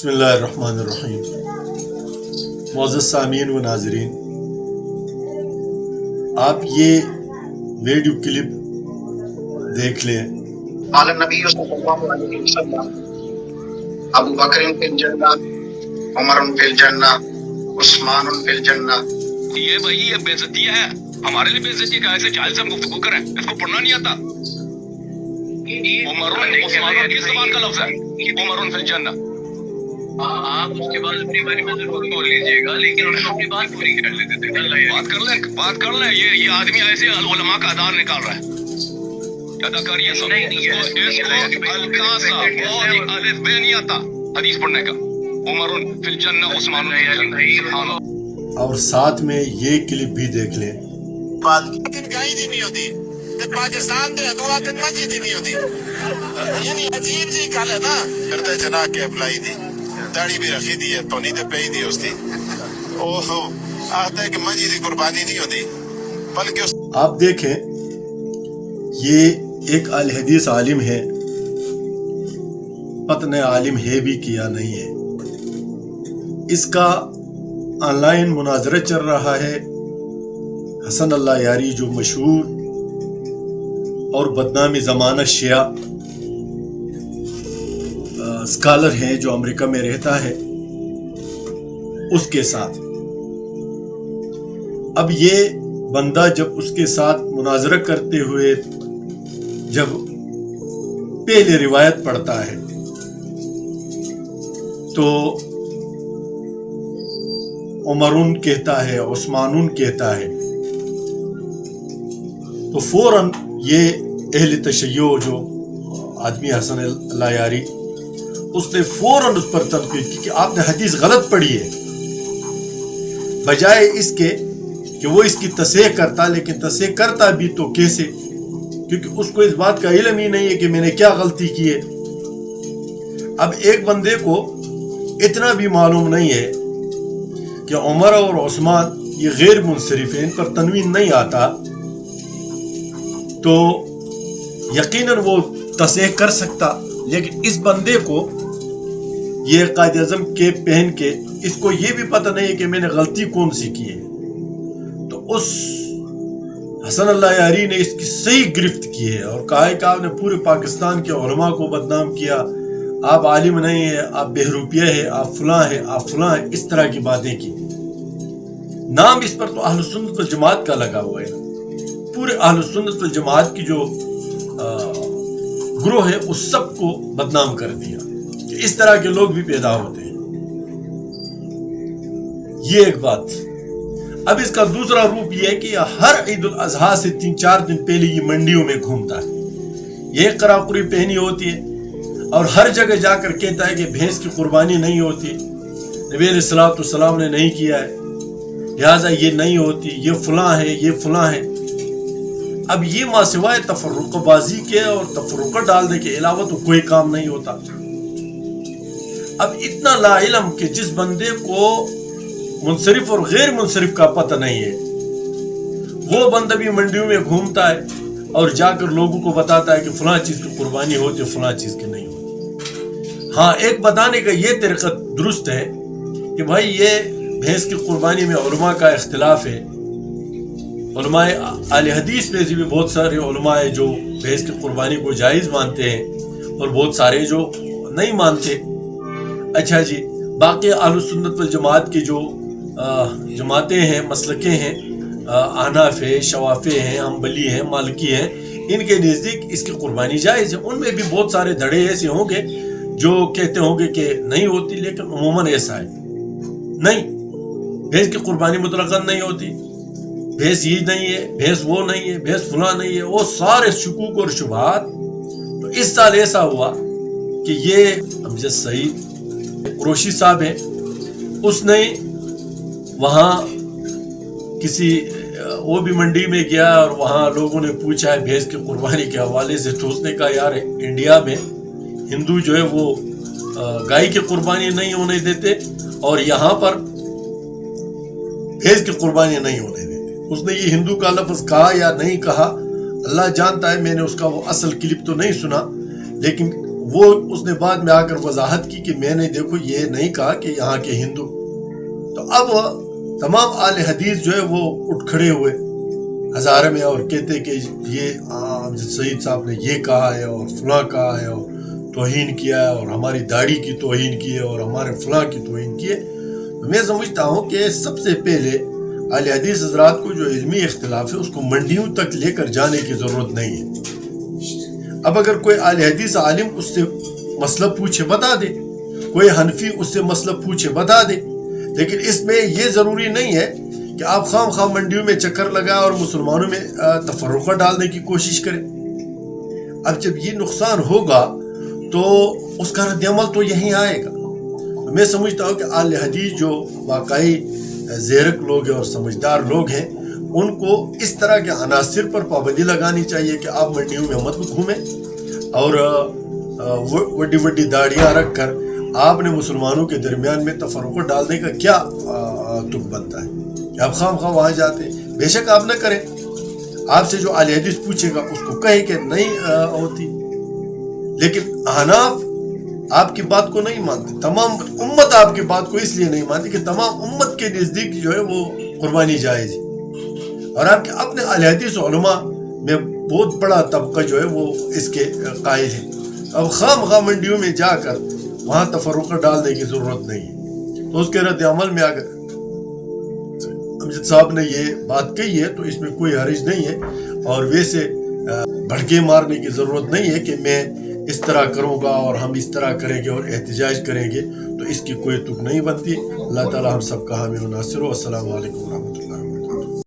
بسم اللہ الرحمن الرحیم۔ معزز سامعین و ناظرین، آپ یہ ویڈیو کلپ دیکھ لیں۔ قال النبی صلی اللہ علیہ وسلم ابو بکر فی الجنہ، عمر فی الجنہ، عثمان فی الجنہ۔ یہ بھائی یہ بے عزتی ہے، ہمارے لیے بے عزتی کا ایسے جاہل سے ہم گفتگو کریں، اس کو پڑھنا نہیں آتا۔ عمر عثمان کس زبان کا لفظ ہے؟ عمر فی الجنہ۔ آپ اس کے بعد اپنے بارے میں ضرور بول لیجیے گا، لیکن انہوں نے اپنی بات پوری کر لیتے تھے۔ بات کر لیں۔ یہ آدمی ایسے علماء کا ادار نکال رہا ہے۔ ادا کریے سب ہلکا سا بہت ہی الف بے نہیں آتا حدیث پڑھنے کا۔ عمر فی الجنہ، عثمان فی الجنہ۔ اور ساتھ میں یہ کلپ بھی دیکھ لیں۔ گائی دی نہیں ہوتی پاکستان دے دو دن مسجد ہی نہیں ہوتی، یعنی عجیب جی گل ہے نا۔ کرتے جنا کے اپلائی دی داڑھی بھی رکھی دی ہے، تونی تے پئی دی اس دی، اوہ آختا ہے کہ مسجد کی قربانی نہیں ہوتی بلکہ آپ دیکھیں، یہ ایک اہل حدیث عالم ہے، پتہ عالم ہے بھی کیا نہیں ہے۔ اس کا آن لائن مناظرہ چل رہا ہے۔ حسن اللہ یاری جو مشہور اور بدنامی زمانہ شیعہ اسکالر ہیں، جو امریکہ میں رہتا ہے، اس کے ساتھ اب یہ بندہ جب اس کے ساتھ مناظرہ کرتے ہوئے جب پہلے روایت پڑھتا ہے تو عمرون کہتا ہے، عثمانون کہتا ہے، تو فوراً یہ اہل تشیع جو آدمی حسن اللہ یاری، اس نے فوراً اس پر تنقید کی کہ آپ نے حدیث غلط پڑھی ہے، بجائے اس کے کہ وہ اس کی تصحیح کرتا۔ لیکن تصحیح کرتا بھی تو کیسے، کیونکہ اس کو اس بات کا علم ہی نہیں ہے کہ میں نے کیا غلطی کی ہے۔ اب ایک بندے کو اتنا بھی معلوم نہیں ہے کہ عمر اور عثمان یہ غیر منصرف ہیں، ان پر تنوین نہیں آتا، تو یقیناً وہ تصحیح کر سکتا۔ لیکن اس بندے کو یہ قائد اعظم کے پہن کے اس کو یہ بھی پتہ نہیں ہے کہ میں نے غلطی کون سی کی ہے، تو اس حسن اللہ یاری نے اس کی صحیح گرفت کی ہے اور کہا ہے کہ آپ نے پورے پاکستان کے علماء کو بدنام کیا، آپ عالم نہیں ہیں، آپ بہروپیہ ہیں، آپ فلاں ہیں، آپ فلاں ہیں، اس طرح کی باتیں کی۔ نام اس پر تو اہل سنت والجماعت کا لگا ہوا ہے، پورے اہل سنت والجماعت کی جو گروہ ہے اس سب کو بدنام کر دیا کہ اس طرح کے لوگ بھی پیدا ہوتے ہیں۔ یہ ایک بات۔ اب اس کا دوسرا روپ یہ ہے کہ ہر عید الاضحیٰ سے 3-4 دن پہلے یہ منڈیوں میں گھومتا ہے، یہ قراقری پہنی ہوتی ہے اور ہر جگہ جا کر کہتا ہے کہ بھینس کی قربانی نہیں ہوتی، نبی علیہ الصلوۃ والسلام نے نہیں کیا ہے، لہٰذا یہ نہیں ہوتی، یہ فلاں ہے، یہ فلاں ہے۔ اب یہ ماں سوائے تفرقہ بازی کے اور تفرقہ ڈالنے کے علاوہ تو کوئی کام نہیں ہوتا۔ اب اتنا لا علم کہ جس بندے کو منصرف اور غیر منصرف کا پتہ نہیں ہے، وہ بندہ بھی منڈیوں میں گھومتا ہے اور جا کر لوگوں کو بتاتا ہے کہ فلاں چیز کی قربانی ہوتی ہے، فلاں چیز کی نہیں ہوتی۔ ہاں، ایک بتانے کا یہ طریقہ درست ہے کہ بھائی یہ بھینس کی قربانی میں علماء کا اختلاف ہے، علماء اہل حدیث میں سے بھی بہت سارے علماء ہیں جو بھینس کی قربانی کو جائز مانتے ہیں اور بہت سارے جو نہیں مانتے۔ اچھا جی، باقی اہل سنت والجماعت کی جو جماعتیں ہیں، مسلکیں ہیں، احناف ہیں، شوافی ہیں، حنبلی ہیں، مالکی ہیں، ان کے نزدیک اس کی قربانی جائز ہے۔ ان میں بھی بہت سارے دھڑے ایسے ہوں گے جو کہتے ہوں گے کہ نہیں ہوتی، لیکن عموماً ایسا ہے نہیں، بھینس کی قربانی مطلقاً نہیں ہوتی، بھینس یہ نہیں ہے، بھینس وہ نہیں ہے، بھینس فلاں نہیں ہے، وہ سارے شکوک اور شبہات۔ تو اس سال ایسا ہوا کہ یہ امجد سعید قریشی صاحب ہیں، اس نے وہاں کسی وہ بھی منڈی میں گیا اور وہاں لوگوں نے پوچھا ہے بھینس کی قربانی کے حوالے سے، تو اس نے کہا یار انڈیا میں ہندو جو ہے وہ گائے کی قربانی نہیں ہونے دیتے اور یہاں پر بھینس کی قربانی نہیں ہونے دیتے۔ اس نے یہ ہندو کا لفظ کہا یا نہیں کہا اللہ جانتا ہے، میں نے اس کا وہ اصل کلپ تو نہیں سنا، لیکن وہ اس نے بعد میں آ کر وضاحت کی کہ میں نے دیکھو یہ نہیں کہا کہ یہاں کے ہندو. تو اب تمام اہل حدیث جو ہے وہ اٹھ کھڑے ہوئے ہزارے میں اور کہتے کہ یہ امجد سعید صاحب نے یہ کہا ہے اور فلاں کہا ہے اور توہین کیا ہے اور ہماری داڑھی کی توہین کی ہے اور ہمارے فلاں کی توہین کی ہے. میں سمجھتا ہوں کہ سب سے پہلے اہل حدیث حضرات کو جو علمی اختلاف ہے اس کو منڈیوں تک لے کر جانے کی ضرورت نہیں ہے. اب اگر کوئی اہل حدیث عالم اس سے مسئلہ پوچھے بتا دے, کوئی حنفی اس سے مسئلہ پوچھے بتا دے, لیکن اس میں یہ ضروری نہیں ہے کہ آپ خام خواہ منڈیوں میں چکر لگائیں اور مسلمانوں میں تفرقہ ڈالنے کی کوشش کریں. اب جب یہ نقصان ہوگا تو اس کا رد عمل تو یہیں آئے گا. میں سمجھتا ہوں کہ اہل حدیث جو واقعی زیرک لوگ ہیں اور سمجھدار لوگ ہیں, ان کو اس طرح کے عناصر پر پابندی لگانی چاہیے کہ آپ منڈیوں میں مت گھومیں اور وڈی وڈی داڑیاں رکھ کر آپ نے مسلمانوں کے درمیان میں تفرقہ ڈالنے کا کیا تک بنتا ہے کہ آپ خام خواہ وہاں جاتے ہیں. بے شک آپ نہ کریں, آپ سے جو اہل حدیث پوچھے گا اس کو کہے کہ نہیں ہوتی, لیکن احناف آپ کی بات کو نہیں مانتے. تمام امت آپ کی بات کو اس لیے نہیں مانتی کہ تمام امت کے نزدیک جو ہے وہ قربانی جائز ہے, اور آپ کے اپنے اہل حدیث علماء میں بہت بڑا طبقہ جو ہے وہ اس کے قائل ہے. اب خام خواہ منڈیوں میں جا کر وہاں تفرقہ ڈالنے کی ضرورت نہیں ہے. تو اس کے رد عمل میں اگر امجد صاحب نے یہ بات کہی ہے تو اس میں کوئی حرج نہیں ہے, اور ویسے بھڑکے مارنے کی ضرورت نہیں ہے کہ میں اس طرح کروں گا اور ہم اس طرح کریں گے اور احتجاج کریں گے, تو اس کی کوئی تک نہیں بنتی. اللہ تعالی ہم سب کا حامی و ناصر ہو. السلام علیکم ورحمۃ اللہ.